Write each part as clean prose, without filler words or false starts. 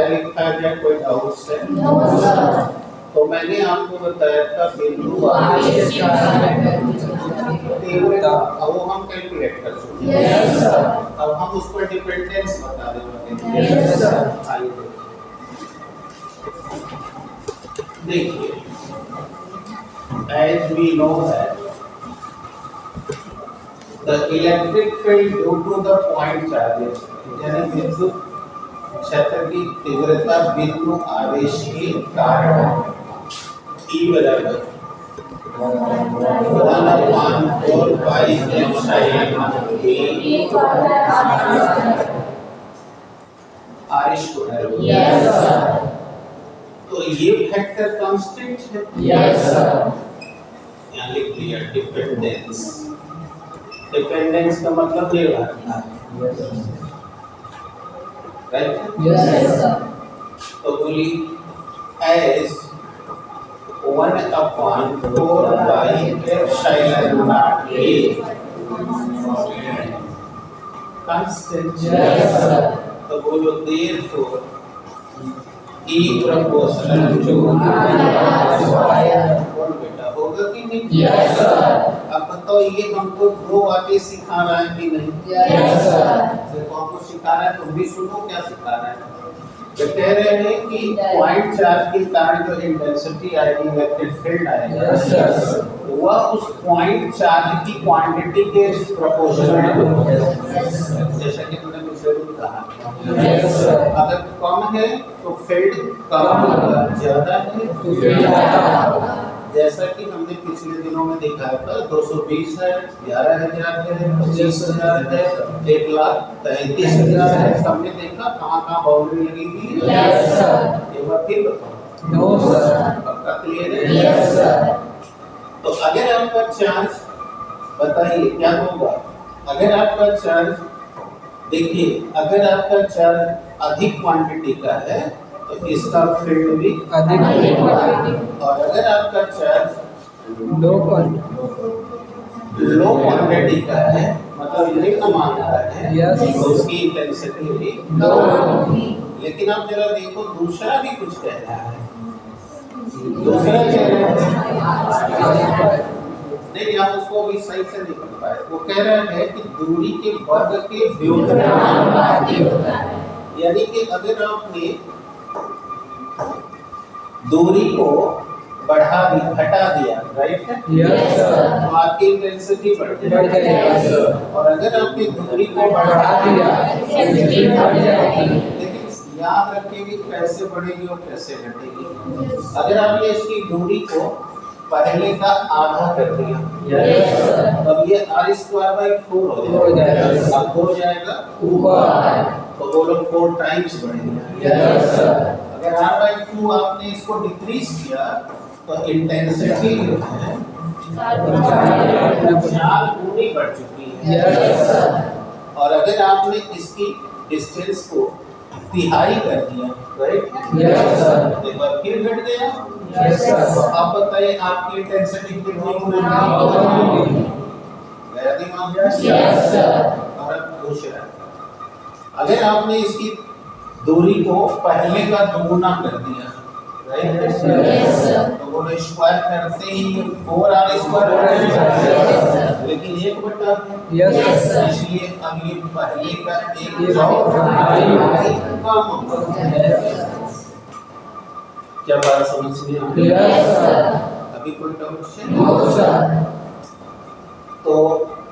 बताया लिखा है, कोई डाउट्स है? तो मैंने आपको बताया था बिंदु आवेश तीव्रता, अब वो हम कैलकुलेट कर चुके हैं। अब हम उस पर डिपेंडेंस बता देंगे। आइए देखिए, as we know that the electric field due to the point charges, यानी विद्युत क्षेत्र की तीव्रता बिंदु आवेश के कारण E बराबर 1/4 pi epsilon r square. Yes sir. तो ये फैक्टर कांस्टेंट है। Yes sir. यहाँ लिख लिया डिपेंडेंस। डिपेंडेंस का मतलब निर्भरता, राइट? Yes sir. तो बोली as 1/4 pi epsilon not a constant. Yes sir. तो बोलो therefore E proportional to बेटा होगा कि नहीं? Yes sir. अब बताओ ये हमको दो बातें सिखा रहा है कि नहीं? Yes sir. देखो आपको सिखा रहा है, तुम भी सुनो क्या सिखा रहा है। तो कह रहे हैं कि पॉइंट चार्ज के कारण जो इंटेंसिटी आएगी, इलेक्ट्रिक फील्ड आएगा, वह उस पॉइंट चार्ज की क्वांटिटी के प्रोपोर्शनल होगा। जैसा कि तुमने मुझे कहा, अगर कम है तो फील्ड कम होगा, ज्यादा है तो फील्ड ज्यादा होगा। जैसा कि हमने पिछले दिनों में देखा था, 220 है, 11,000 है, 25,000 है, 1,33,000 है। सबने देखा कहाँ बाउंड्री लगी हुई है? Yes sir. एक बार फिर बताओ। No sir. पक्का क्लियर है? Yes sir. तो अगर आपका चार्ज, बताइए क्या होगा अगर आपका चार्ज, देखिए अगर आपका चार्ज अधिक क्वांटिटी का है तो इसका फील्ड भी अधिक क्वांटिटी, और अगर आपका चार्ज लो क्वांटिटी का है, मतलब निम्न मान का है, तो उसकी इंटेंसिटी भी लो होगी। लेकिन आप जरा देखो दूसरा भी कुछ कह रहा है। दूसरा कह रहा है नहीं, आप उसको भी सही से नहीं कर पाए। वो कह रहा है कि दूरी के वर्ग के व्युत्क्रमानुपाती होता है। यानी कि अगर आपने दूरी को घटा दिया, राइट है? Yes sir. तो आपकी इंटेंसिटी बढ़ जाएगी, और अगर आपने दूरी को बढ़ा दिया इंटेंसिटी बढ़ जाएगी। लेकिन याद रखिए कैसे बढ़ेगी और कैसे घटेगी। अगर आपने इसकी दूरी को पहले का आधा कर दिया, यस सर, तब ये r² हो जाएगा। अब हो जाएगा ऊपर, तो वो लोग 4 टाइम्स बढ़ेगा। Yes sir. अगर r/2 आपने इसको डिक्रीज किया तो इंटेंसिटी जो है 4 गुनी बढ़ चुकी है। Yes sir. और अगर आपने इसकी डिस्टेंस को तिहाई कर दिया, राइट? Yes sir. एक बार फिर घट गया। Yes sir. तो आप बताइए आपकी इंटेंसिटी कितनी होगी? मेरा दिमाग? Yes sir. और दूसरा, अगर आपने इसकी दूरी को पहले का दोगुना कर दिया, राइट? Yes sir. तो वो स्क्वायर करते ही 4r² हो जाएगा, लेकिन 1/2। Yes sir. इसलिए अब ये पहले का एक कम होगा। क्या बात समझ में आ रही है? Yes sir. अभी कोई डाउट है? No sir. तो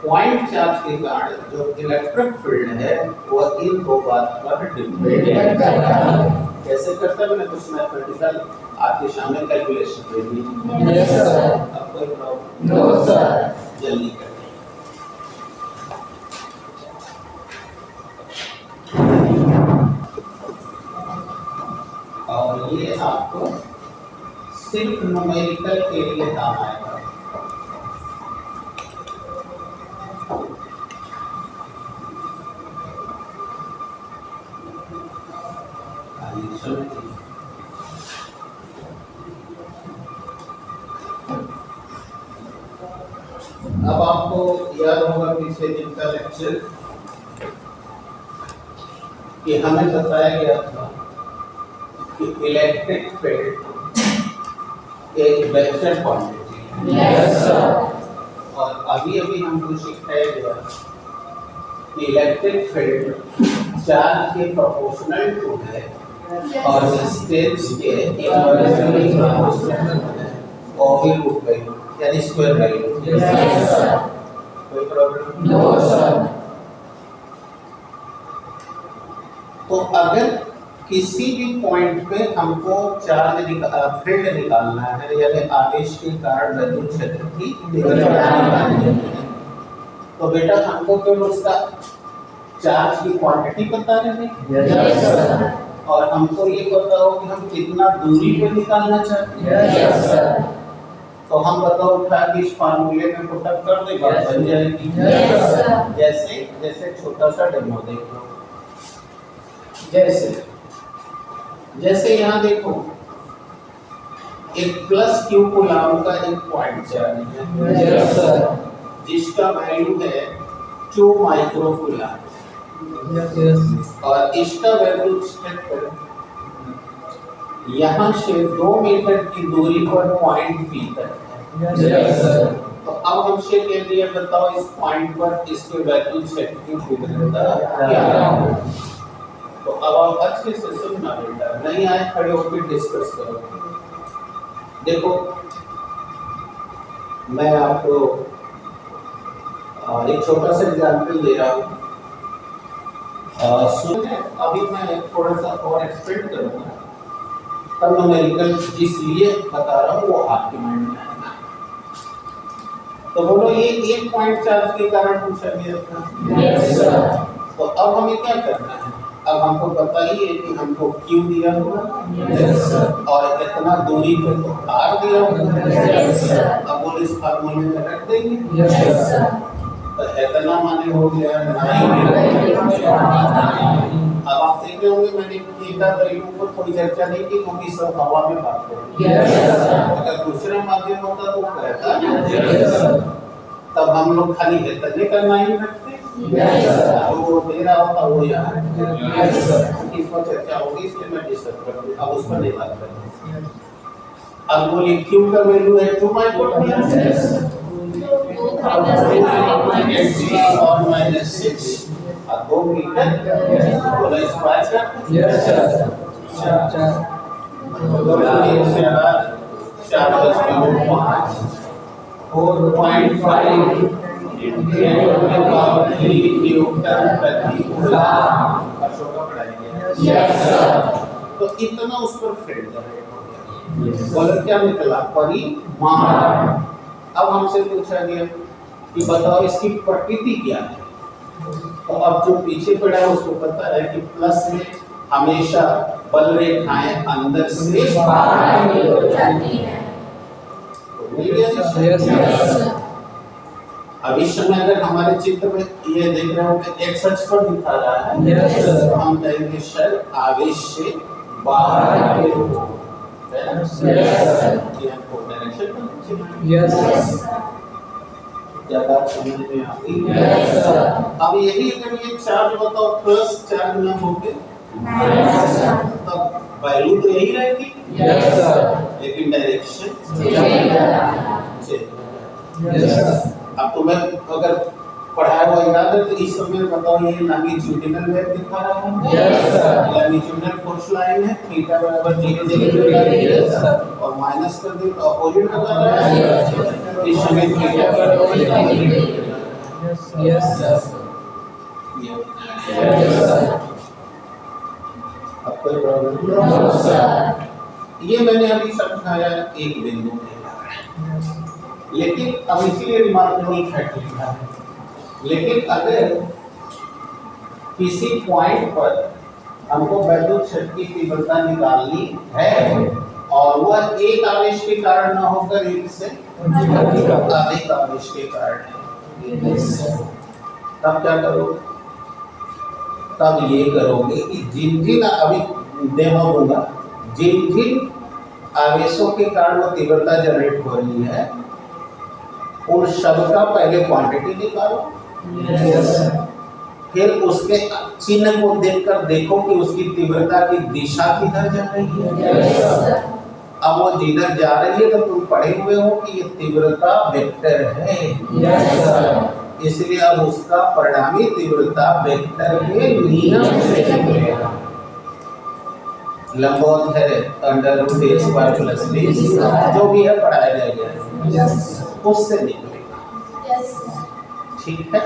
पॉइंट चार्ज के कारण जो इलेक्ट्रिक फील्ड है वो इन दो बात पर डिपेंड करता है। कैसे करता है? मैंने कुछ मैथमेटिकल आपके सामने कैलकुलेशन दे दी। Yes sir. अब कोई प्रॉब्लम? No sir. जल्दी करिए। और ये आपको सिर्फ न्यूमेरिकल के लिए काम आएगा। अब आपको याद होगा पिछले दिन का लेक्चर कि हमें बताया गया था कि इलेक्ट्रिक फील्ड एक वेक्टर क्वांटिटी है। Yes sir. और अभी अभी हमको सिखाया गया कि इलेक्ट्रिक फील्ड चार्ज के प्रोपोर्शनल टू है और डिस्टेंस के इनवर्सली प्रोपोर्शनल है और भी रूट वैल्यू यानी स्क्वायर वैल्यू। Yes sir. कोई प्रॉब्लम? No sir. तो अगर किसी भी पॉइंट पे हमको चार्ज फील्ड निकालना है यानी आवेश के कारण विद्युत क्षेत्र की तीव्रता निकालनी है तो बेटा हमको केवल उसका चार्ज की क्वांटिटी पता रहे यस सर। और हमको ये पता हो कि हम कितना दूरी पे निकालना चाहते हैं। Yes sir. तो हम बताओ उठा कि इस फार्मूले में पुटअप कर दे बात बन जाएगी। Yes sir. जैसे जैसे छोटा सा डेमो देख लो। जैसे यहाँ देखो एक प्लस क्यू कूलम का एक पॉइंट चार्ज है यस सर। जिसका वैल्यू है 2 माइक्रो कूलम यस यस। और इसका वैल्यू यहाँ से 2 मीटर की दूरी पर पॉइंट पी तक है। Yes sir. तो अब हमसे कह दिया बताओ इस पॉइंट पर इसके वैल्यू क्षेत्र की तीव्रता क्या है। तो अब आप अच्छे से सुनना बेटा, नहीं आए खड़े होकर डिस्कस करो। देखो मैं आपको एक छोटा सा एग्जाम्पल दे रहा हूँ। सुनिए अभी मैं थोड़ा सा और एक्सपेंड करूँगा तब न्यूमेरिकल इसलिए बता रहा हूँ वो आपके माइंड में आएगा। तो बोलो ये एक पॉइंट चार्ज के कारण पूछा गया था। Yes sir. तो अब हमें क्या करना है? अब हमको पता ही है कि हमको क्यू दिया हुआ यस सर। और इतना दूरी पे तो आर दिया हुआ यस सर। अब वो इस फार्मूले में रख देंगे। Yes sir. तो इतना माने हो गया 9। अब आप देख रहे होंगे मैंने थीटा वैल्यू पर कोई चर्चा नहीं की क्योंकि सब हवा में बात हो रही है। Yes sir. अगर दूसरा माध्यम होता तो कहता यस सर। तब हम लोग खाली इतने करना ही रखते। Yes sir. वो दे रहा होता वो यहाँ यस सर। इस पर चर्चा होगी इसलिए मैं डिस्कस करूँगा अब उस पर नहीं बात करूँगा। अब बोलिए क्यू का वैल्यू है 2 माइक्रो कूलम और -6 अब 2 मीटर बोला स्क्वायर कर। Yes sir. 4.5 न्यूटन प्रति कूलम। Yes sir. तो इतना उस पर फील्ड जनरेट हो गया। बोलो क्या निकला? परिमाण। अब हमसे पूछा गया कि बताओ इसकी प्रकृति क्या है। तो अब जो पीछे पड़ा है उसको पता है कि प्लस में हमेशा बल रेखाएं अंदर से बाहर हो जाती हैं। Yes sir. अब इस समय अगर हमारे चित्र में ये देख रहे हो कि x अक्ष पर दिखा रहा है। Yes sir. तो हम कहेंगे शर आवेश से बाहर निकले हो। Yes sir. ये हमको डायरेक्शन पर यस सर। क्या बात समझ में आ गई? Yes sir. अब यही अगर ये चार्ज बताओ प्लस चार्ज न होके तब वैल्यू तो यही रहेगी। Yes sir. लेकिन डायरेक्शन यस सर। अब तुम्हें अगर पढ़ाया हुआ याद है तो इस समय बताओ ये लॉन्गिट्यूडिनल वेव दिखा रहा है। Yes sir. Longitudinal force line है थीटा बराबर 0 यस सर। और माइनस कर दे तो अपोजिट बता रहा है। इस समय थीटा बराबर यस सर। Yes sir. अब कोई प्रॉब्लम? No sir. ये मैंने अभी समझाया एक बिंदु पे। लेकिन अब इसलिए रिमार्केबल फैक्ट लिखा है। लेकिन अगर किसी पॉइंट पर हमको विद्युत क्षेत्र की तीव्रता निकालनी है और वह एक आवेश के कारण न होकर एक से अधिक आवेश के कारण है, तब क्या करोगे? तब ये करोगे कि जिन जिन अभी डेमो दूंगा जिन जिन आवेशों के कारण वो तीव्रता जनरेट हो रही है उन सब का पहले क्वांटिटी निकालो। Yes sir. फिर उसके चिन्ह को देखकर देखो कि उसकी तीव्रता की दिशा किधर जा रही है। अब वो जिधर जा रही है तो तुम पढ़े हुए हो कि ये तीव्रता वेक्टर है। इसलिए अब उसका परिणामी तीव्रता वेक्टर के नियम से निकलेगा। लंबवत है अंडर रूट ए स्क्वायर प्लस बी, जो भी है पढ़ाया जाएगा, उससे निकलेगा। ठीक है।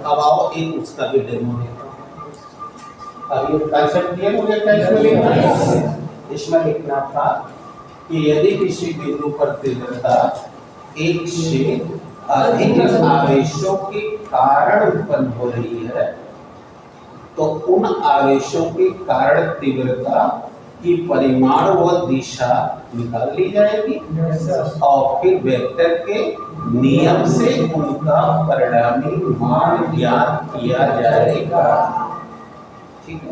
अब आओ एक उसका भी डेमो देखो। अब ये कंसेप्ट क्लियर हो गया क्या इसमें लिखना है? इसमें लिखना था कि यदि किसी बिंदु पर तीव्रता एक से अधिक आवेशों के कारण उत्पन्न हो रही है तो उन आवेशों के कारण तीव्रता की परिमाण व दिशा निकाल ली जाएगी और फिर वेक्टर के नियम से उनका परिणामी मान ज्ञात किया जाएगा। ठीक है।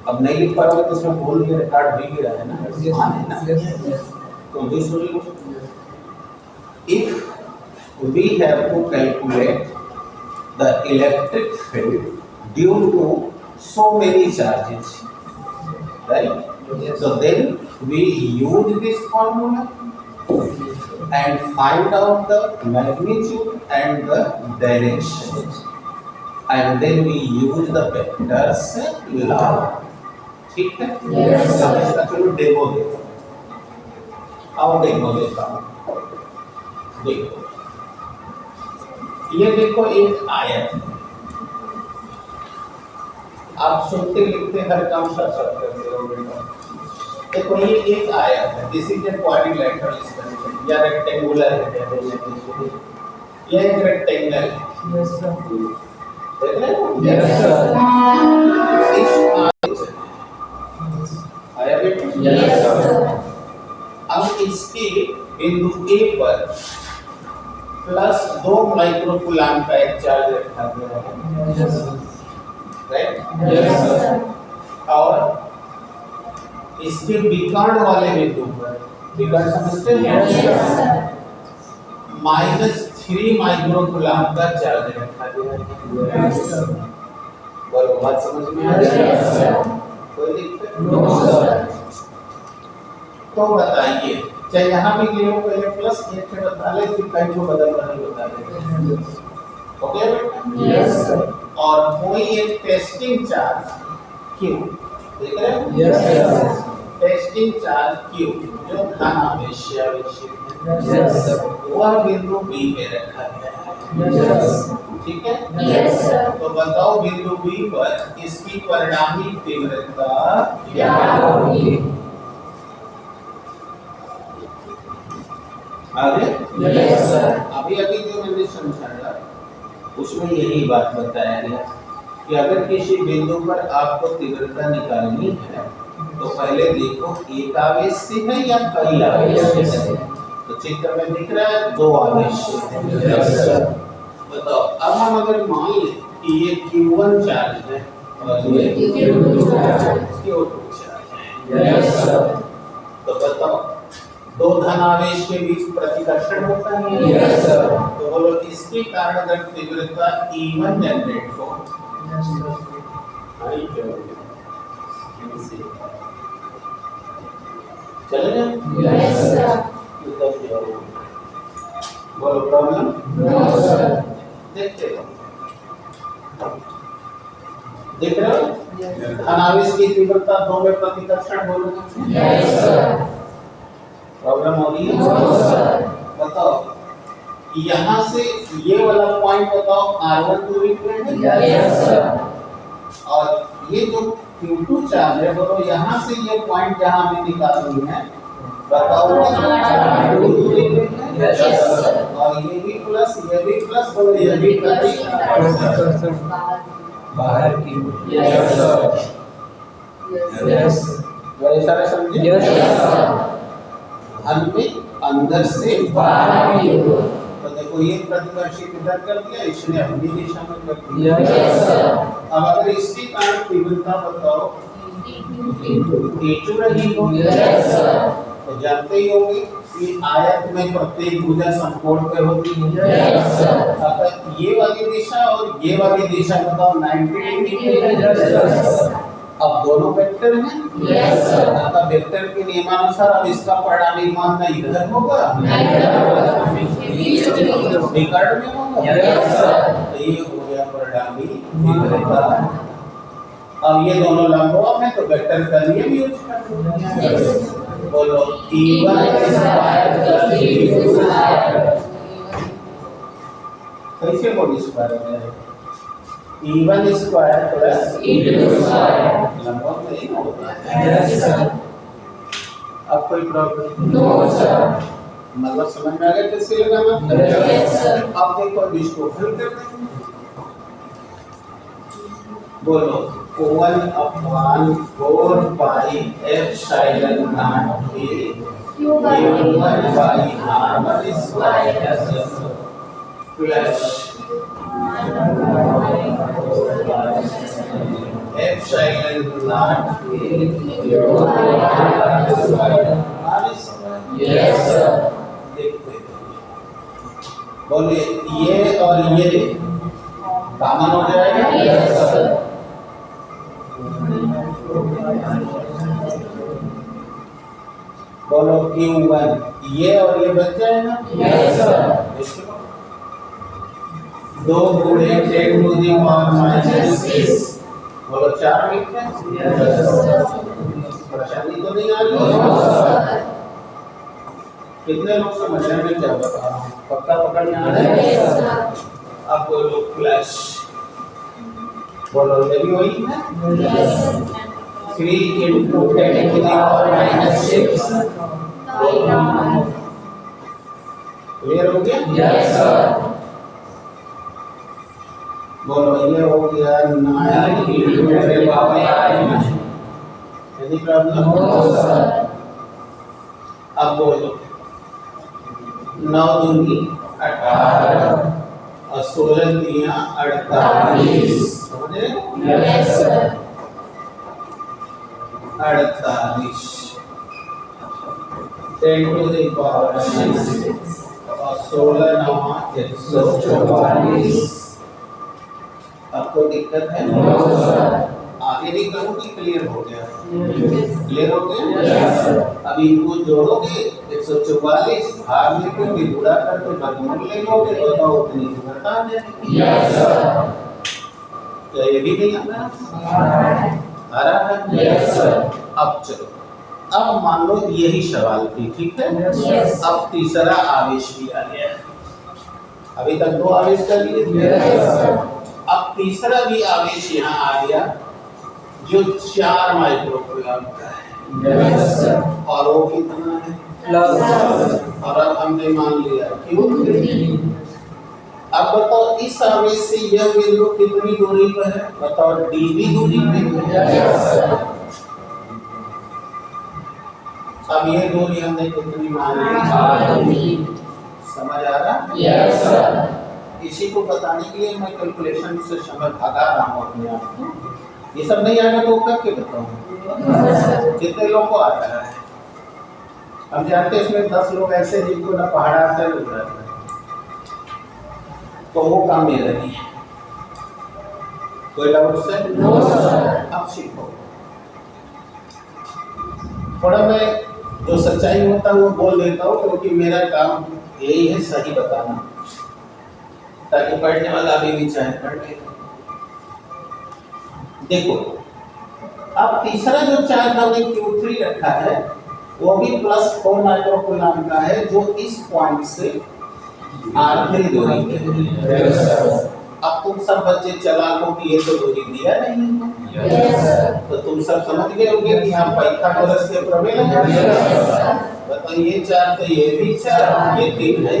अब नहीं लिख पाओगे तो उसमें बोल के रिकॉर्ड भी गिरा है ना। तो भी सुन लो। If we have to calculate the electric field due to so many charges, right? So then we use this formula and find out the magnitude and the direction, and then we use the vectors law. ठीक है। इसका चलो demo देखो। आओ demo देखता हूँ। देखो ये देखो एक आयत। आप सुनते लिखते हर काम साथ करते हो बेटा। देखो ये एक आयत है। This is a quadrilateral structure या रेक्टेंगुलर है। ये एक रेक्टेंगल है। Yes sir. देख रहे हो? Yes sir. आया बेटा? Yes sir. अब इसके बिंदु ए पर +2 माइक्रोकूलम का एक चार्ज रखा गया है। राइट? Yes sir. और इसके विकर्ण वाले बिंदु पर विकर्ण समझते हैं? Yes sir. -3 माइक्रोकूलम का चार्ज रखा गया है। Yes sir. बोलो बात समझ में आ रही है? Yes sir. कोई दिक्कत? No sir. तो बताइए, चाहे यहाँ भी ले लो पहले प्लस एक से बता ले, फिर कहीं को बदल बता दे। ओके बेटा? Yes sir. और कोई एक टेस्टिंग चार्ज Q, देख रहे हो? Yes sir. Testing charge Q जो धन आवेश है, यस सर, वह बिंदु B पे रखा गया है। यस। ठीक है? Yes sir. तो बताओ बिंदु B पर इसकी परिणामी तीव्रता क्या होगी? आगे? Yes sir. अभी जो मैंने समझाया उसमें यही बात बताया गया कि अगर किसी बिंदु पर आपको तीव्रता निकालनी है तो पहले देखो एक आवेश से है या कई आवेश से। तो चित्र में दिख रहा है 2 आवेश है। Yes sir. बताओ अब हम अगर मान लें कि ये Q1 चार्ज है और ये Q2 चार्ज है। Yes sir. तो बताओ 2 धन आवेश के बीच प्रतिकर्षण होता है। Yes sir. तो बोलो इसके कारण अगर तीव्रता E1 जनरेट हो, चलेगा? Yes sir. बोलो प्रॉब्लम? No sir. देखते हो, देख रहे हो? धन आवेश की तीव्रता 2 में प्रतिकर्षण बोलोगे? Yes sir. प्रॉब्लम हो रही है? No sir. बताओ यहाँ से ये वाला पॉइंट बताओ R1 दूरी पे है। Yes sir. और ये जो Q2 चार्ज है बोलो यहाँ से ये पॉइंट जहाँ हमें निकालनी है बताओ R2 दूरी पे है। Yes sir. और ये भी प्लस बोलो ये भी प्लस बाहर की। Yes sir. यस। वही सारे समझे? Yes sir. धन में अंदर से बाहर की ओर। तो देखो ये प्रतिकर्षी इधर कर दिया, इसने अपनी दिशा में कर दिया। Yes sir. अब अगर इसके कारण तीव्रता बताओ E2 रही हो। Yes sir. तो जानते ही होंगे कि आयत में प्रत्येक भुजा समकोण पे होती है। Yes, sir. अतः ये वाली दिशा और ये वाली दिशा बताओ 90 डिग्री पे है। Yes, sir. अब दोनों वेक्टर हैं। Yes, sir. अतः वेक्टर के नियमानुसार अब इसका परिणामी मान ना इधर होगा विकर्ण में होगा। Yes, sir. तो ये हो गया परिणामी इधर का। अब ये दोनों लंबवत हैं तो वेक्टर का नियम यूज करो। बोलो E1 square plus E2 square. कैसे बोल स्क्वायर है? E1 square plus E2 square. लंबवत नहीं होता है। Yes, sir. अब कोई प्रॉब्लम? No, sir. मतलब समझ में आ गया कैसे लगाना? Yes, sir. अब देखो अब इसको फिल कर देंगे। बोलो 1/4 pi epsilon not a Q1 by R1 square plus epsilon not a Q1 by R1 square. Yes, sir. देखते हैं। बोले ये और ये कॉमन हो जाएगा। Yes, sir. बोलो Q1 ये और ये बच जाएगा। Yes, sir. 2 गुणे 10 टू द पावर -6 बोलो 4 लिखते हैं। Yes, sir. परेशानी तो नहीं आ रही? No, sir. कितने लोग समझ रहे हैं क्या बता रहा हूं? पक्का पकड़ में आ रहा है? Yes, sir. अब बोलो प्लस बोलो ये भी वही है। Yes, sir. 3 into 10 to the power -6 clear हो गया? Yes, sir. बोलो ये हो गया 9 into 10 to the power -9। Any problem? No, sir. अब बोलो 9 दूनी 18 और 16 दिया 48 समझे? Yes, sir. 48 10 to the power 6 और 16 नवा 144। आपको दिक्कत है? No, sir. आगे नहीं कहूँ कि क्लियर हो गया? क्लियर हो Yes, गया? sir. अब इनको जोड़ोगे 144 भाग में कोई गुणा करके वर्गमूल ले लोगे बताओ उतनी घटा आ जाएगी। Yes, sir. क्या ये भी नहीं आ रहा? आ रहा है? Yes, sir. अब चलो अब मान लो यही सवाल थी, ठीक है? Yes. अब तीसरा आवेश भी आ गया। अभी तक 2 आवेश कर लिए। Yes, sir. अब तीसरा भी आवेश यहाँ आ गया जो 4 माइक्रोकूलम का है। Yes, sir. और वो कितना है? Plus. और अब हमने मान लिया क्यों? अब बताओ इस आवेश से यह बिंदु कितनी दूरी पर है? बताओ dv दूरी पे है। Yes, sir. अब ये दूरी हमने कितनी मान ली? समझ आ रहा? Yes, sir. इसी को बताने के लिए मैं कैलकुलेशन से समय भागा रहा हूँ अपने आप को। ये सब नहीं आएगा तो करके बताऊँ कितने लोगों को आता है? हम जानते हैं इसमें 10 लोग ऐसे जिनको ना पहाड़ा से उतरता है तो वो काम मेरा नहीं है। कोई डाउट से? No, sir. अब सीखो थोड़ा मैं जो सच्चाई होता है वो बोल देता हूँ क्योंकि मेरा काम यही है सही बताना ताकि पढ़ने वाला अभी भी चाहे पढ़ ले। देखो अब तीसरा जो चार्ज हमने Q3 रखा है वो भी +4 माइक्रोकूलम का है जो इस पॉइंट से R3 दूरी पे है। Yes, sir. अब तुम सब बच्चे चालाक हो कि ये तो दूरी दिया नहीं है Yes, sir. तो तुम सब समझ गए होंगे कि यहाँ पाइथागोरस के प्रमेय है। Yes, sir. बताओ ये 4 तो ये भी 4 ये 3 है।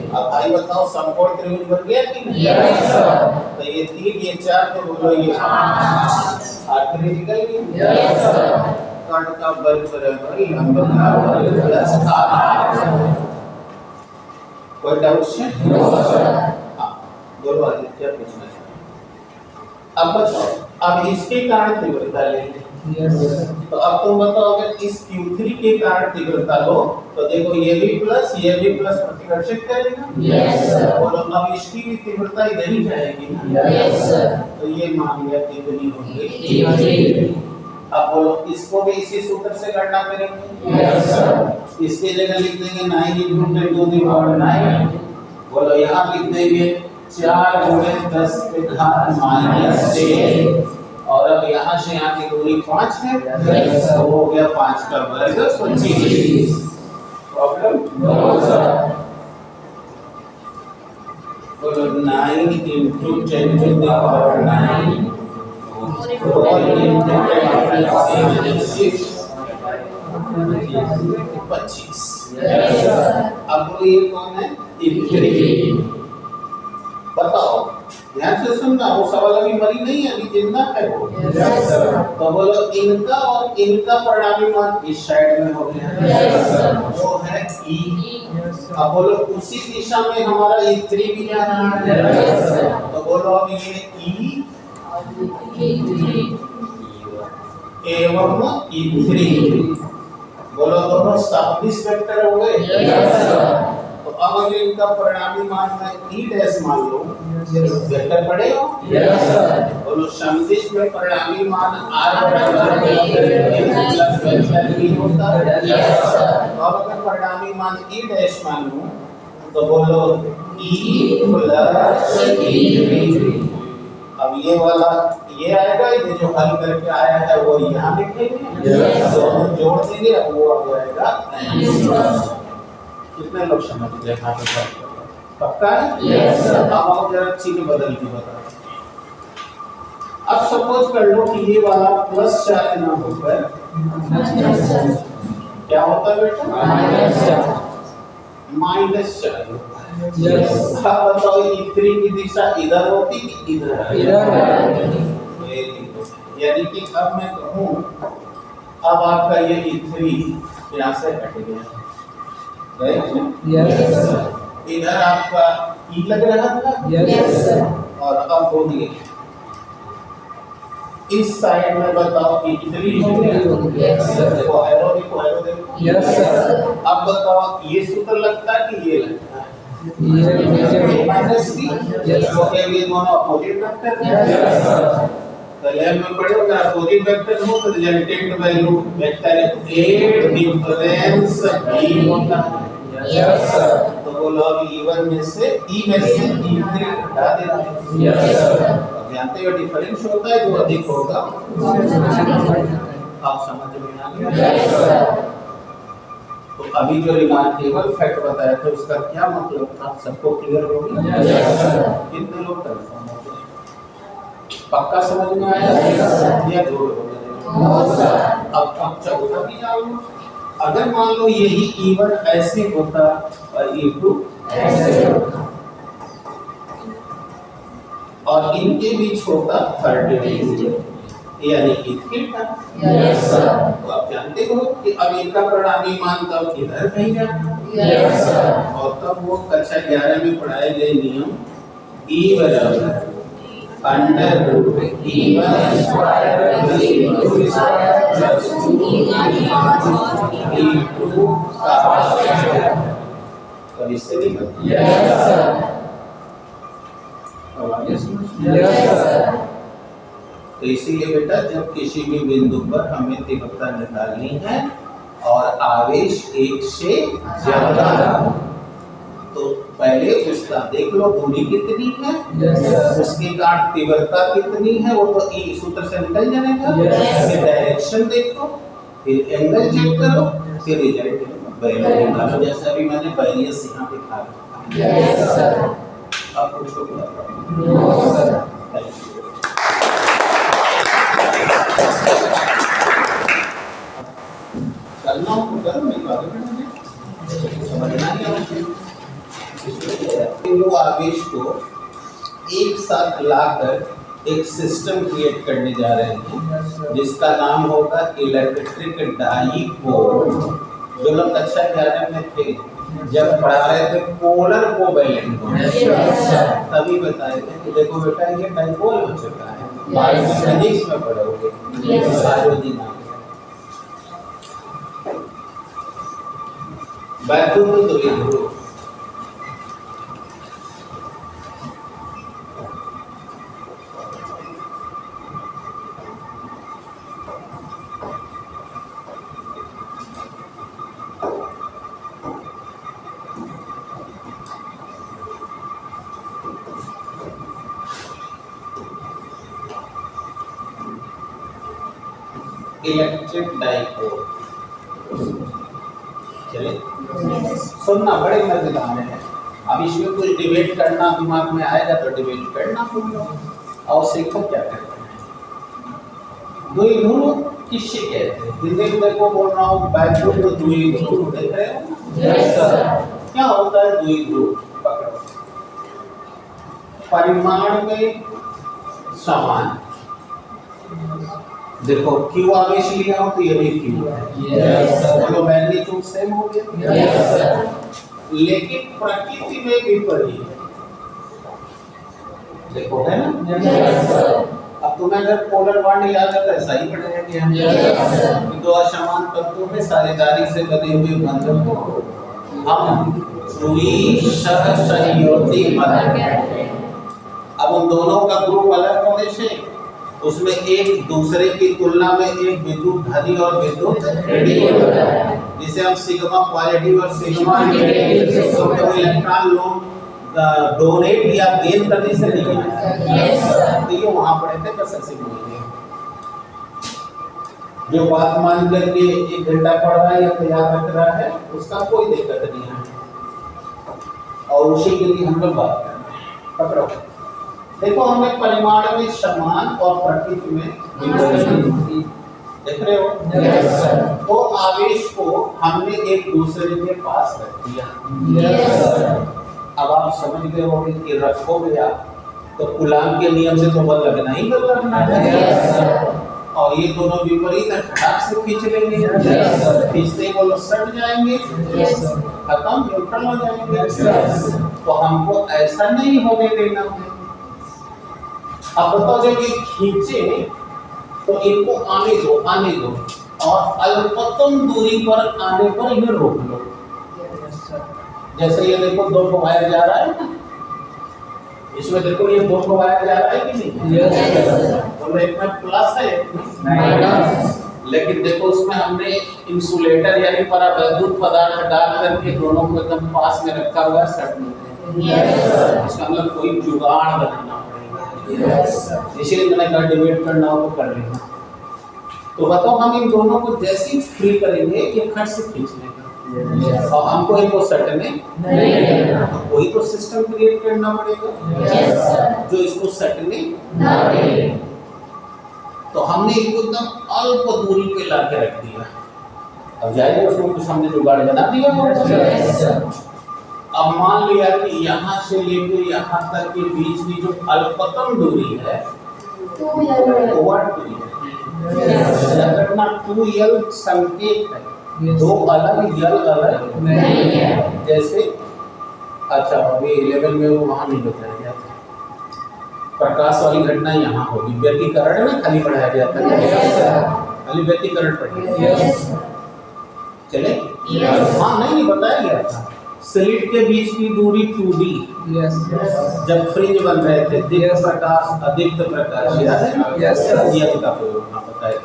अब भाई बताओ समकोण त्रिभुज बन गया कि नहीं? Yes, sir. तो ये 3 ये 4 तो बोलो ये 8 निकल गई। Yes, sir. कर्ण का वर्ग बराबर लंब का वर्ग प्लस 8। कोई डाउट है? No, sir. हाँ बोलो आदित्य पूछना चाहिए। अब बताओ अब इसके कारण तीव्रता लेंगे। Yes, sir. तो अब तुम बताओ अगर इस Q3 के कारण तीव्रता लो तो देखो ये भी प्लस प्रतिकर्षित करेगा। Yes, sir. बोलो अब इसकी भी तीव्रता इधर ही जाएगी ना। Yes, sir. तो ये मान लिया कितनी होगी। T3. अब बोलो इसको भी इसी सूत्र से गणना करेंगे। Yes, sir. इसके जगह लिख देंगे 9 × 10 to the power 9। बोलो यहाँ लिख देंगे 4 × 10 के घात -6 और अब यहाँ से यहाँ की दूरी 5 है। Yes, sir. तो हो गया 5 का वर्ग 25। Problem No, sir. बोलो 9 × 10 to the power 9 और × 10 6 25। Yes, sir. अब ये कौन है? E3। बताओ ध्यान से सुनना, वो सवाल अभी मरी नहीं है, अभी जिंदा है वो। Yes, sir. तो बोलो इनका और इनका परिणामी मान इस साइड में हो गया। Yes, sir. वो है E। Yes, sir. अब बोलो उसी दिशा में हमारा E3 भी जा रहा है। Yes, sir. तो बोलो अब ये E एवं E3 बोलो दोनों सदिश वेक्टर हो गए। Yes, sir. तो अब अगर इनका परिणामी मान मैं E डैश मान लूं, वेक्टर पड़ेगा। Yes, sir. बोलो सदिश में परिणामी मान R बराबर प्लस वेक्टर E होता है। Yes, sir. तो अब अगर परिणामी मान E डैश मान लूं तो बोलो E प्लस E3। अब ये वाला ये आएगा, ये जो हल करके आया है वो यहाँ लिखेंगे। Yes, दोनों जोड़ देंगे, अब वो आ जाएगा। कितने लोग समझ गए? हाँ पक्का है? Yes, sir. अब आप जरा चीजें बदल के बताओ। अब सपोज कर लो कि ये वाला प्लस 4 ना होकर क्या होता है बेटा? -4 होता है। Yes. अब बताओ E3 की दिशा इधर होती कि इधर? यानी कि अब मैं कहूँ अब आपका ये E3 यहाँ से हट गया, Yes, sir. इधर आपका E लग रहा था। Yes, sir. और अब हो गया इस साइड में बताओ E3 हो गया। Yes, sir. देखो एरो देखो। Yes, sir. अब बताओ ये सूत्र लगता है कि ये लगता है? ये माइनस की। Yes, तो क्या ये दोनों अपोजिट वेक्टर हैं? Yes, sir. तो लैब में पढ़े अगर अपोजिट वेक्टर हो तो resultant value vector A difference B होता है। Yes, sir. तो बोलो अब E1 में से E3 हटा देना है। Yes, sir. अब जानते हो डिफरेंस होता है जो अधिक होगा। आप समझ में आ गया? Yes, sir. तो अभी जो रिमार्केबल फैक्ट बताया था उसका क्या मतलब था, सबको क्लियर हो गया? Yes, sir. कितने लोग कंफर्म हो गए? पक्का समझ में आया? या जोड़ हो गया? No, sir. अब चौथा भी जान लो। अगर मान लो यही E1 ऐसे होता और E2 ऐसे होता और इनके बीच होता 30 डिग्री यानी कि थीटा। Yes, sir. तो आप जानते हो कि अब इनका परिणामी मान तब इधर कहीं जाता Yes, sir. और तब वो कक्षा 11 में पढ़ाए गए नियम E बराबर √E1² + E2² + 2E2 और इससे भी Yes, sir. Yes, sir. तो इसीलिए बेटा जब किसी भी बिंदु पर हमें तीव्रता निकालनी है और आवेश एक से ज्यादा तो पहले उसका देख लो दूरी कितनी है। Yes, sir. उसके कारण तीव्रता कितनी है वो तो ई सूत्र से निकल जाएगा। Yes. फिर डायरेक्शन देखो, फिर एंगल चेक करो, फिर रिजल्ट वैल्यू निकालो। जैसे अभी मैंने वेरियस यहाँ दिखा रखा है। Yes, sir. अब कुछ हो No, sir. करना हो तो करो, मैं बात करूँगी। समझना ही है। तीनों आवेश को एक साथ लाकर एक सिस्टम क्रिएट करने जा रहे हैं जिसका नाम होगा इलेक्ट्रिक डाइपोल। जो लोग कक्षा 11 में थे जब पढ़ा रहे थे पोलर कोवैलेंट तभी बताए थे कि देखो बेटा ये डाइपोल हो चुका है। फिजिक्स में पढ़ोगे। Yes, sir. हाइड्रोजन आ गया। वैक्यूम द्विध्रुव इलेक्ट्रिक डाइपोल। चलिए सुनना, बड़े मजेदार है। अब इसमें कुछ डिबेट करना दिमाग में आएगा तो डिबेट करना तुम लोग और सीखो क्या करते हैं। द्विध्रुव किससे कहते हैं? हिंदी में देखो बोल रहा हूँ, वैक्यूम द्विध्रुव देख रहे हो? Yes, sir. क्या होता है द्विध्रुव? पकड़ो, परिमाण में समान। देखो क्यू आवेश लिया हो तो ये भी क्यू है। Yes, sir. बोलो मैग्नीट्यूड सेम हो गया। Yes, sir. लेकिन प्रकृति में विपरीत। देखो है ना? Yes, sir. अब तुम्हें अगर पोलर बॉन्ड याद है तो ऐसा ही पढ़ेगा कि हम Yes, sir. दो असमान तत्वों में साझेदारी से बने हुए बंधन को हम ध्रुवीय सहसंयोजी बनाते हैं। अब उन दोनों का ग्रुप अलग होने से उसमें एक दूसरे की तुलना में एक विद्युत धनी और विद्युत ऋणी होता है, जिसे हम सिग्मा पॉजिटिव और सिग्मा नेगेटिव तो इलेक्ट्रॉन लोग डोनेट या गेन करने से नहीं है। तो ये वहां पढ़े थे बस ऐसे बोल दिया। जो बात मान करके 1 घंटा पढ़ रहा है या तो याद रख रहा है उसका कोई दिक्कत नहीं है, और उसी के लिए हम लोग बात कर रहे हैं। पकड़ो, देखो हमने परिमाण में समान और प्रकृति में विपरीत देख रहे हो। Yes, sir. तो आवेश को हमने एक दूसरे के पास रख दिया। Yes, sir. अब आप समझ गए होंगे कि रखोगे आप तो कूलाम के नियम से तो बल लगना ही लगना है। Yes, sir. और ये दोनों विपरीत है, खटाक से खींच लेंगे। Yes, sir. खींचते ही वो लोग सट जाएंगे, Yes, sir. खत्म, न्यूट्रल हो जाएंगे। Yes, sir. तो हमको ऐसा नहीं होने देना है। अब बताओ जब ये खींचे तो इनको आने दो और अल्पतम दूरी पर आने पर इन्हें रोक लो। Yes, sir. जैसे ये देखो 2 को वायर जा रहा है ना, इसमें देखो ये 2 को वायर जा रहा है कि नहीं? Yes, sir. तो एक में प्लस है एक में Minus. लेकिन देखो उसमें हमने इंसुलेटर यानी परावैद्युत पदार्थ डाल करके दोनों को एकदम पास में रखा हुआ है, सट में। Yes, sir. इसका मतलब कोई जुगाड़ बनाना पड़ेगा। Yes, sir. इसीलिए मैंने कहा डिबेट करना हो तो कर लेना। तो बताओ हम इन दोनों को जैसे ही फ्री करेंगे ये खट से खींच लेगा Yes. और हमको इनको सटने नहीं देना। तो कोई तो सिस्टम क्रिएट करना पड़ेगा Yes, sir. जो इसको सटने। ना दे। तो हमने इनको एकदम अल्प दूरी पे ला के रख दिया। अब जाएगा उसमें कुछ हमने जुगाड़ बना दिया होगा। Yes, sir. अब मान लिया कि यहाँ से लेके यहाँ तक के बीच की जो अल्पतम दूरी है वो 2 Yes, sir. याद रखना 2L संकेत है, Yes. 2 अलग यल अलग नहीं है। जैसे। अच्छा अभी 11 में वो वहाँ नहीं बताया गया था, प्रकाश वाली घटना यहाँ होगी, व्यतिकरण में खाली पढ़ाया गया था। Yes, sir. खाली व्यतिकरण पढ़ाया Yes. चले। Yes. हाँ नहीं बताया गया था। स्लिट के बीच की दूरी 2D Yes. जब फ्रिंज बन रहे थे, दीप्त Yes. प्रकाश अदीप्त प्रकाश याद है ना? Yes, sir. ये का प्रयोग ना बताया।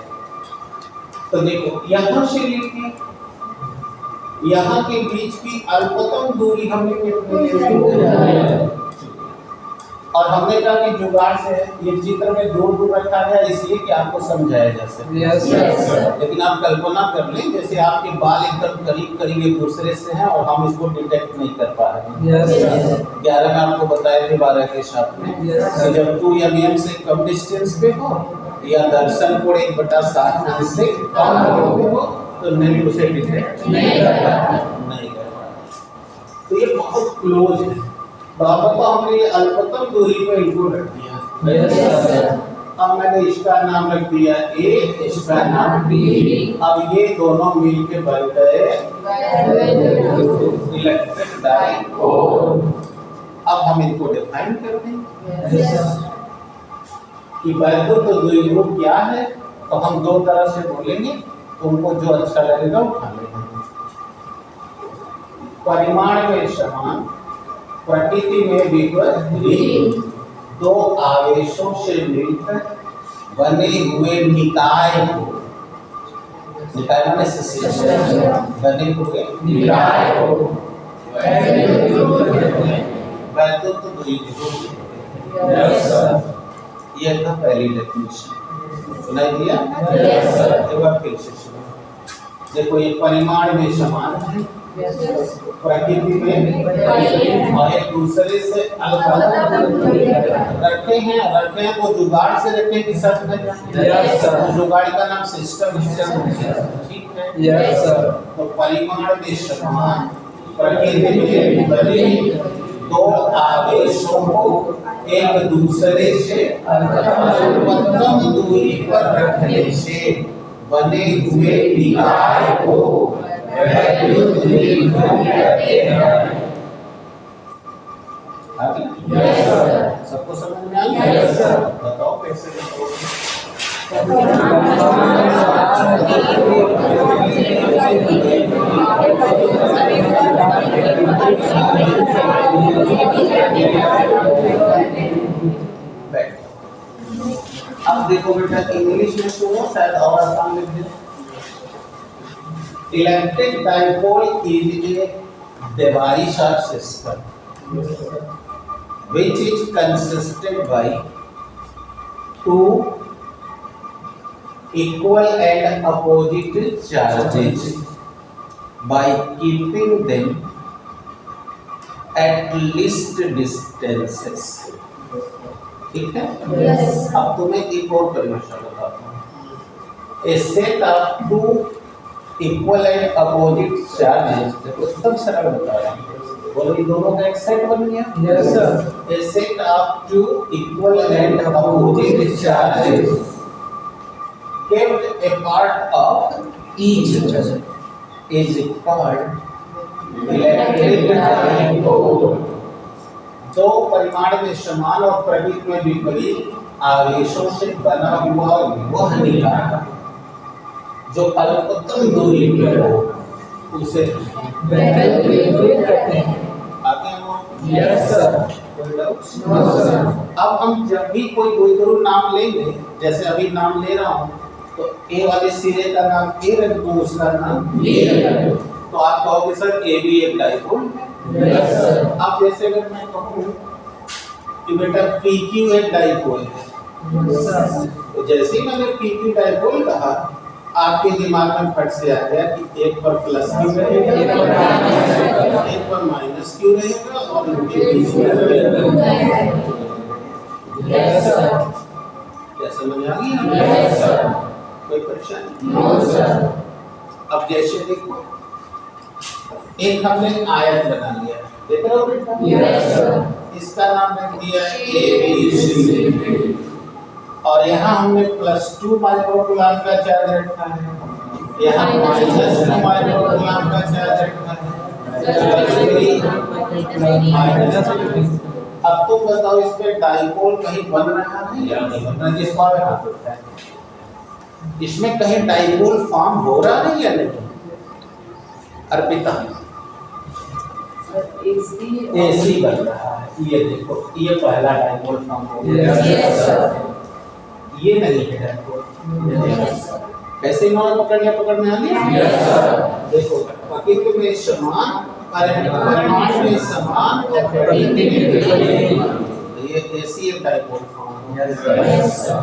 तो देखो यहाँ से लेके यहाँ के बीच की अल्पतम दूरी हमने कितनी ले ली? और हमने कहा कि जुगाड़ से ये चित्र में दूर रखा गया इसलिए कि आपको समझाया जा सके। Yes, sir. लेकिन आप कल्पना कर लें जैसे आपके बाल एकदम करीब एक दूसरे से हैं और हम इसको डिटेक्ट नहीं कर पा रहे हैं। Yes, sir. 11 में आपको बताए थे 12 के साथ में Yes, कि sir. जब 2 mm से कम डिस्टेंस पे हो या दर्शन कोण 1/7 से कम हो तो नहीं उसे डिटेक्ट नहीं कर पाते। नहीं कर पाते। तो ये बहुत क्लोज है। तो अब तो हमने ये अल्पतम दूरी पे इनको रख दिया। Yes, sir. अब मैंने इसका नाम रख दिया A, इसका नाम B। अब ये दोनों मिल के बन गए इलेक्ट्रिक डाइपोल। अब हम इनको डिफाइन कर दें। Yes, sir. कि वैद्युत द्विध्रुव क्या है, तो हम दो तरह से बोलेंगे, तुमको जो अच्छा लगेगा उठा लेना। परिमाण में समान, प्रकृति में विपरीत, दो आवेशों से मिलकर बने हुए निकाय को, निकाय माने सिस्टम, बने हुए निकाय को वैद्युत द्विध्रुव। ये था पहली डेफिनेशन, सुनाई दिया? एक बार फिर से सुनो। देखो ये परिमाण में समान है, प्रकृति में और एक दूसरे से अलग रखे हैं वो जुगाड़ से रखे कि सच में जुगाड़ का नाम सिस्टम है, ठीक है। तो परिमाण में समान, प्रकृति में विपरीत, दो आवेशों को एक दूसरे से कम दूरी पर रखने से बने हुए निकाय को वैद्युत द्विध्रुव कहते हैं। सबको समझ में आ गया? बताओ कैसे बताओगे? अब देखो बेटा इंग्लिश में सुनो, शायद और आसान लिख दे। Electric dipole is a Devarichar system which is consisted by two equal and opposite charges by keeping them at least distances। ठीक है? अब तुम्हें एक और परिभाषा बताता हूँ। A set of two equal and opposite charges, देखो एकदम सरल बता रहा हूँ, बोलो ये दोनों का एक सेट बन गया। Yes sir। A set of two equal and opposite charges kept apart of each other is called electric dipole। दो परिमाण में समान और प्रकृति में विपरीत आवेशों से बना हुआ वह निकाय जो अल्पतम दूरी पर हो उसे वैद्युत द्विध्रुव कहते हैं। आगे हम Yes sir। कोई डाउट्स? No sir। अब हम जब भी कोई द्विध्रुव नाम लेंगे, जैसे अभी नाम ले रहा हूँ, तो ए वाले सिरे का नाम ए रख दूं, उसका नाम बी रख दूं, तो आप कहोगे सर ए भी एक डाइपोल है। Yes sir। अब जैसे अगर मैं कहूँ कि बेटा पी क्यू एक डाइपोल है, Yes sir। तो जैसे ही मैंने पी क्यू डाइपोल कहा, आपके दिमाग में फट से आ गया कि एक पर प्लस क्यू रहेगा, एक पर माइनस क्यू रहेगा और इनके बीच में Yes sir। क्या समझ आ गई? Yes sir। कोई परेशानी? No sir। अब जैसे देखो, एक हमने आयत बना लिया, देख रहे हो बेटा? Yes sir। इसका नाम रख दिया ABC और यहाँ हमने +2 माइक्रोकूलम का चार्ज रखा है, यहाँ -2 माइक्रोकूलम का चार्ज रखा है, -3। अब तुम बताओ इस पे डाइपोल कहीं बन रहा है या नहीं बन रहा? जिस पर हाथ उठता है, इसमें कहीं डाइपोल फॉर्म हो रहा है या नहीं? अर्पिता एसी बन रहा है, ये देखो, ये पहला डाइपोल फॉर्म हो गया। Yes sir। ये नहीं है डाइपोल। कैसे मान पकड़ में आ गया? Yes sir। देखो प्रकृति में समान, परिमाण में समान और प्रकृति में विपरीत, ये एसी एक डाइपोल फॉर्म है। Yes sir।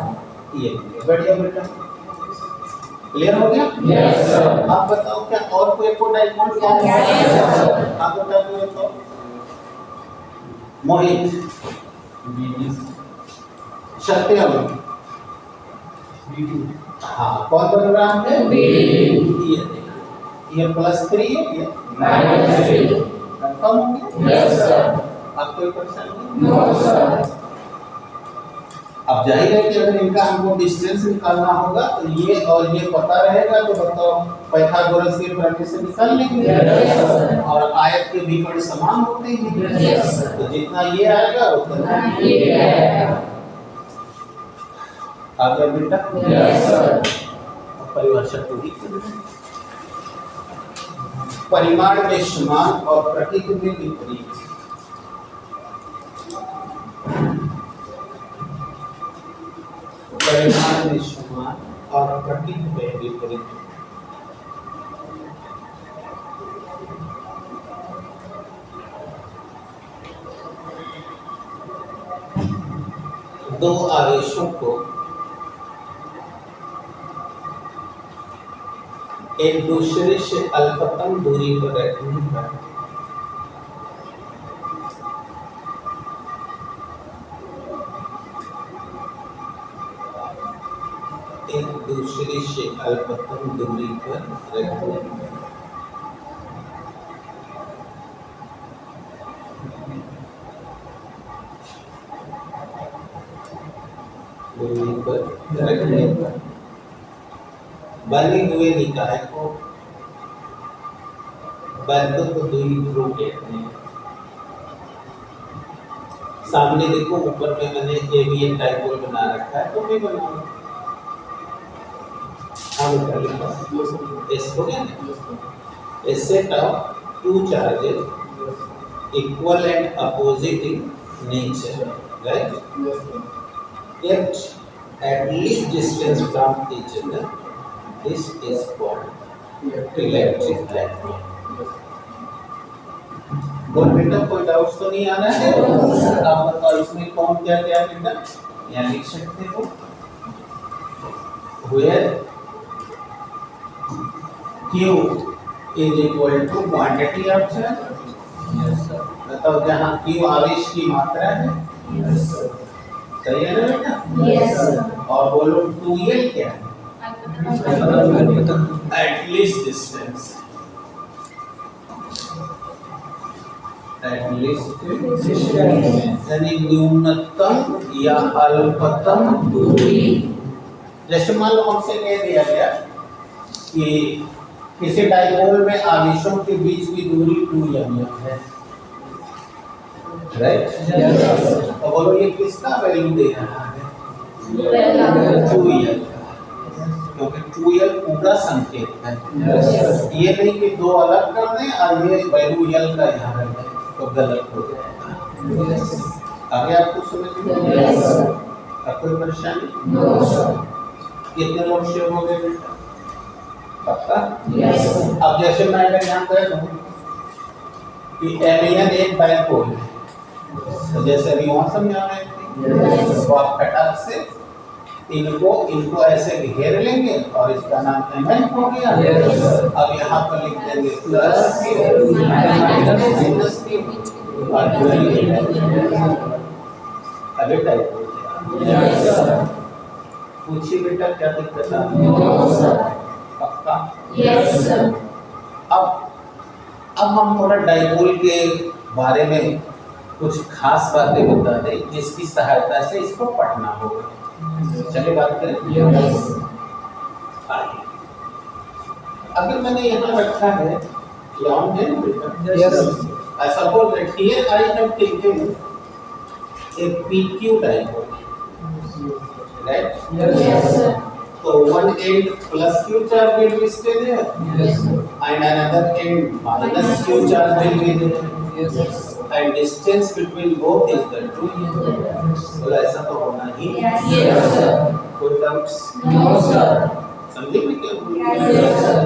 ये बढ़िया बेटा, क्लियर हो गया? Yes sir। आप बताओ क्या और कोई को डाइपोल फॉर्म है? Yes sir। आप बताओ तो मोहित सत्यम, हाँ कौन बन रहा है? ये +3 है, ये -3। कंफर्म हो गया? Yes sir। अब कोई परेशानी? No sir। अब जाहिर है कि अगर इनका हमको डिस्टेंस निकालना होगा तो ये और ये पता रहेगा, तो बताओ पाइथागोरस के प्रमेय से निकाल लेंगे। Yes sir। और आयत के भी बड़े समान होते हैं। Yes sir। तो जितना ये आएगा उतना ये है। आ गया बेटा? Yes sir. परिभाषा पूरी। परिमाण में समान और प्रकृति में विपरीत। परिमाण में समान और प्रकृति में विपरीत। दो आवेशों को एक दूसरे से अल्पतम दूरी पर रखने पर एक दूसरे से अल्पतम दूरी पर रखने पर दूरी पर रखने पर बने हुए निकाय को बंधक द्विध्रुव कहते हैं। सामने देखो, ऊपर में मैंने एवीएन डाइपोल बना रखा है, तो मैं बनाऊंगा। इस हो गया ना? A set of two charges equal and opposite in nature, right? Yet at least distance from each other. This is called electric light. बोल बेटा, कोई डाउट्स तो नहीं आ रहा है? आप बताओ इसमें कौन क्या क्या बेटा यहाँ लिख सकते हो? Where Q is equal to quantity of charge. Yes sir. बताओ, जहाँ Q आवेश की मात्रा है। Yes sir. सही है ना बेटा? Yes sir. और बोलो 2L क्या है? At least distance. At least distance यानी न्यूनतम या अल्पतम दूरी। जैसे मान लो हमसे कह दिया गया कि किसी डाइपोल में आवेशों के बीच की दूरी 2m है, राइट? तो बोलो ये किसका वैल्यू दे रहा है? 2l, क्योंकि 2l पूरा संकेत है। ये नहीं कि दो अलग कर दें और ये वैल्यू l का यहाँ रख दें, तो गलत हो जाएगा। आगे आपको समझ में आया? अब कोई परेशानी? कितने लोग शेयर हो गए बेटा? पक्का? अब जैसे मैं अगर यहाँ कह दूँ कि एलियन एक डाइपोल है, तो जैसे अभी वहाँ समझा रहे थे, तो आप फटाक से इनको ऐसे घेर लेंगे और इसका नाम एमएन हो गया। अब यहाँ पर लिख देंगे प्लस माइनस और अभी टाइप हो जाएगा। पूछिए बेटा, क्या दिक्कत है? पक्का? अब हम थोड़ा डाइपोल के बारे में कुछ खास बातें बता दें जिसकी सहायता से इसको पढ़ना होगा। चलिए बात करें। आइए, अगर मैंने यहाँ रखा है लॉन्ग है ना बेटा? ऐसा बोल रहे here I have taken a PQ dipole, right? So one end plus Q charge will be stay there, and another end minus Q charge will be there, and distance between both is the 2. तो ऐसा तो होना ही है। कोई doubts? समझे में क्या बोल रहे हैं?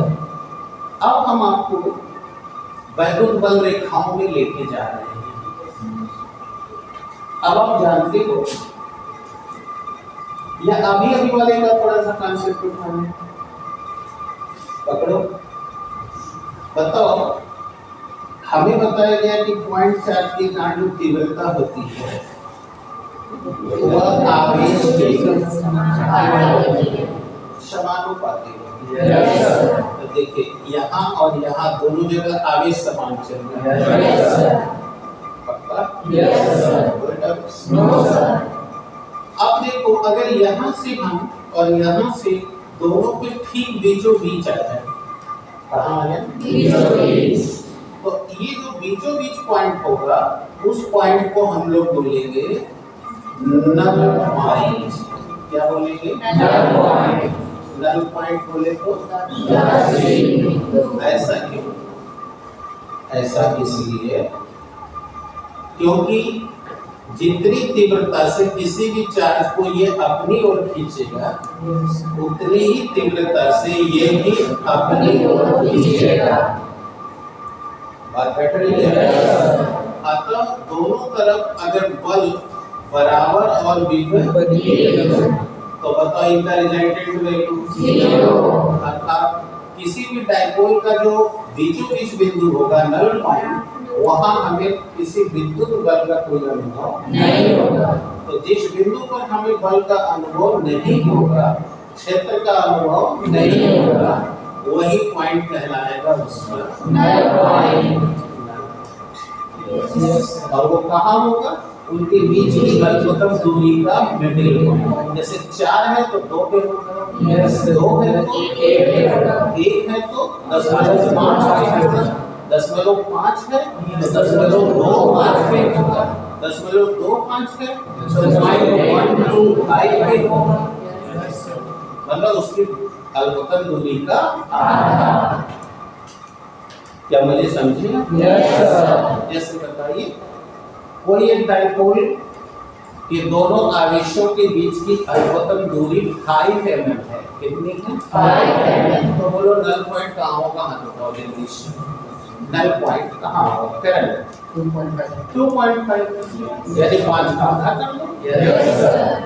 अब हम आपको वैद्युत बल रेखाओं में लेके जा रहे हैं। अब आप जानते हो, या अभी वाले का थोड़ा सा कॉन्सेप्ट उठाने पकड़ो। बताओ, हमें बताया गया कि पॉइंट चार्ज की कारण जो तीव्रता होती है वह आवेश के समानुपाती होती है। तो देखिए, यहाँ और यहाँ दोनों जगह आवेश समान चल रहा है। पक्का? अब देखो, अगर यहाँ से हम और यहाँ से दोनों के ठीक बीचों बीच आ जाए, कहाँ आ जाए? तो ये जो बीचों बीच पॉइंट होगा, उस पॉइंट को हम लोग बोलेंगे नल पॉइंट। क्या बोलेंगे? नल पॉइंट बोले तो ऐसा क्यों? ऐसा इसलिए क्योंकि जितनी तीव्रता से किसी भी चार्ज को ये अपनी ओर खींचेगा उतनी ही तीव्रता से ये भी अपनी ओर खींचेगा। बात बैठ रही है? अतः दोनों तरफ अगर बल बराबर और विपरीत तो बताओ इनका रिजल्टेंट वैल्यू अर्थात किसी भी डाइपोल का जो बीचों बीच बिंदु होगा नल पॉइंट वहां हमें किसी विद्युत बल का कोई अनुभव नहीं होगा। तो जिस बिंदु पर हमें बल का अनुभव नहीं होगा क्षेत्र का अनुभव नहीं होगा वही पॉइंट कहलाएगा उसका नल पॉइंट। और वो कहाँ होगा? उनके बीच की अल्पतम दूरी का मिडिल पॉइंट। जैसे 4 है तो 2 पे होगा, 2 है तो 1 है तो 0.5 0.5 है तो 0.25 पे होगा, 0.25 है तो 0.125 पे होगा। मतलब उसकी अल्पतम दूरी का आधा। क्या मुझे समझे? जैसे बताइए कोई एक डाइपोल के दोनों आवेशों के बीच की अल्पतम दूरी 5 mm है। कितनी है? 5 mm। तो बोलो नल पॉइंट कहाँ होगा? हाथ उठाओ जल्दी से। नल पॉइंट कहाँ होगा? करंट 2.5 यानी 5 का आधा कर लो।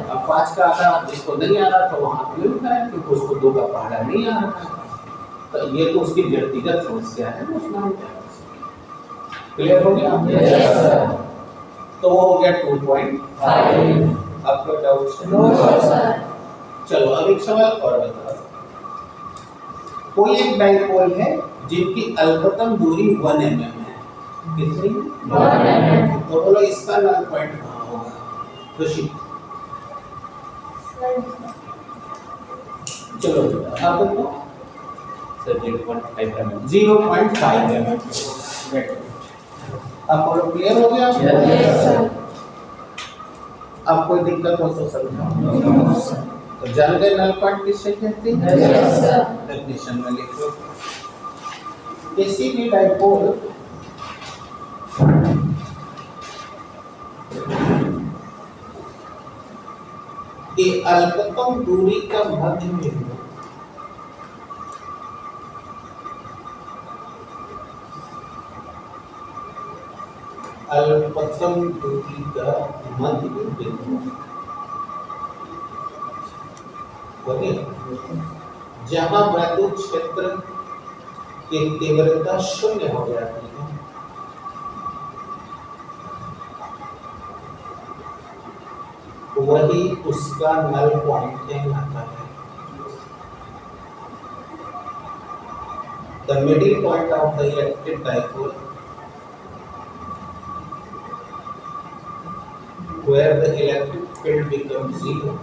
अब 5 का आधा जिसको नहीं आ रहा तो वहाँ क्यों करें क्योंकि उसको 2 का पहाड़ा नहीं आ रहा। तो ये तो उसकी व्यक्तिगत समस्या है, उसमें क्लियर हो गया? तो वो हो गया 2.5। आपको डाउट है? चलो अब एक सवाल और बताओ। कोई एक डाइपोल है जिनकी अल्पतम दूरी 1 mm है। कितनी? 1 mm। तो बोलो इसका नल पॉइंट कहाँ होगा? खुशी चलो आप बताओ। Sir 0.5 mm। 0.5 mm। अब बोलो क्लियर हो गया? अब कोई दिक्कत हो तो समझाओ। तो जान गए नल पॉइंट किससे कहते हैं? डेफिनेशन में लिखो। किसी भी डाइपोल की अल्पतम दूरी का मध्य बिंदु अल्पतम दूरी का मध्य बिंदु जहां वैद्युत क्षेत्र की तीव्रता 0 हो जाती है वही उसका नल पॉइंट कहलाता है। The middle point of the electric dipole where the electric field becomes 0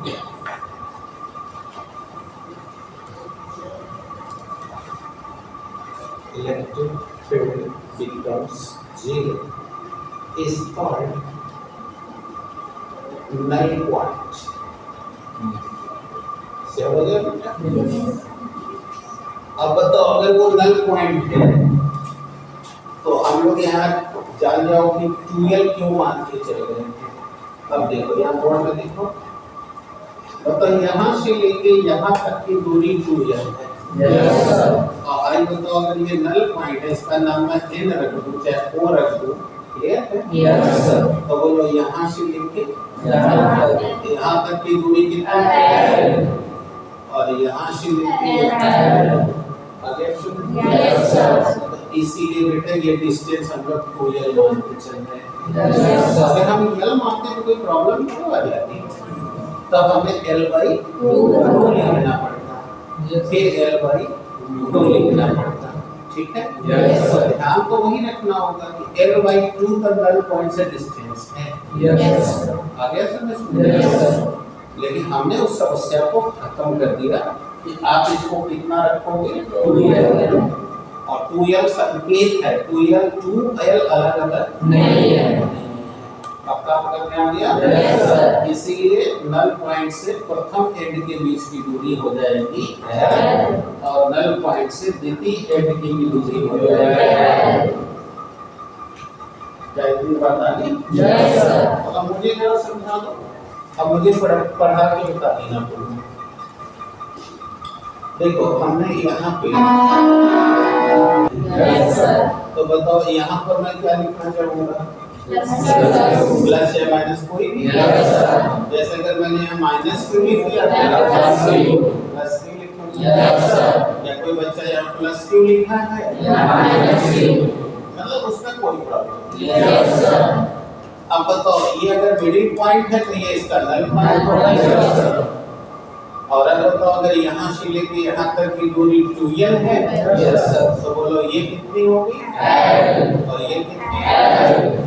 electric field becomes 0 is called null point। अब बताओ अगर वो नल पॉइंट है तो हम लोग यहाँ जान जाओ कि 2L क्यों मान के चल रहे थे। अब देखो यहाँ बोर्ड में देखो बताओ यहाँ से लेके यहाँ तक की दूरी 2L है। और आई बताओ अगर ये नल पॉइंट है इसका नाम मैं N रख दूं चाहे O रख दूं क्लियर? तो बोलो यहाँ से लेके यहाँ तक की दूरी कितना है? और यहाँ से लेके इसीलिए बेटा ये डिस्टेंस हम लोग 2L मान के चल रहे हैं। अगर हम L मानते हैं तो कोई प्रॉब्लम नहीं आ जाती, तब हमें L/2 लिखना पड़ता, फिर L/2 लिखना पड़ता। ठीक है? तो ध्यान तो वही रखना होगा कि L/2 का नल पॉइंट से डिस्टेंस है। आ गया समझ में? लेकिन हमने उस समस्या को खत्म कर दिया कि आप इसको कितना रखोगे 2L, और 2L संकेत है, 2L 2L अलग अलग नहीं है। आपका पकड़ में आ गया? Yes, sir. इसीलिए नल पॉइंट से प्रथम एंड के बीच की दूरी हो जाएगी L. और नल पॉइंट से द्वितीय एंड की भी दूरी हो जाएगी। L. क्या इतनी बात आ गई? Yes, sir. तो अब मुझे जरा समझा दो। अब मुझे पढ़ा के बता देना तुम। देखो हमने यहाँ पे Yes, sir. तो बताओ यहाँ पर मैं क्या लिखना चाहूँगा? Yes, sir. प्लस या माइनस कोई भी? Yes, sir. जैसे अगर मैंने यहाँ माइनस क्यों लिख दिया? Plus Q. प्लस क्यों लिखूँ? Yes, sir. या कोई बच्चा यहाँ प्लस क्यों लिखा है? Minus Q. मतलब उसमें कोई प्रॉब्लम Yes, sir. अब बताओ ये अगर मिडिल पॉइंट है तो ये इसका नल पॉइंट होगा। Yes, sir. और अगर बताओ अगर यहाँ से लेके यहाँ तक की दूरी 2l है Yes, sir. तो बोलो ये कितनी होगी? L. और ये कितनी? L.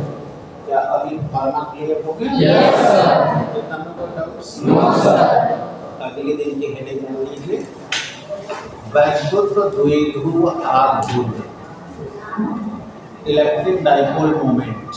क्या अभी फार्मा क्लियर हो गया? Yes, sir. कितना नंबर डाउट्स? No, sir. अगले दिन की हेडिंग जान लीजिए। वैद्युत द्विध्रुव आघूर्ण इलेक्ट्रिक डाइपोल मोमेंट।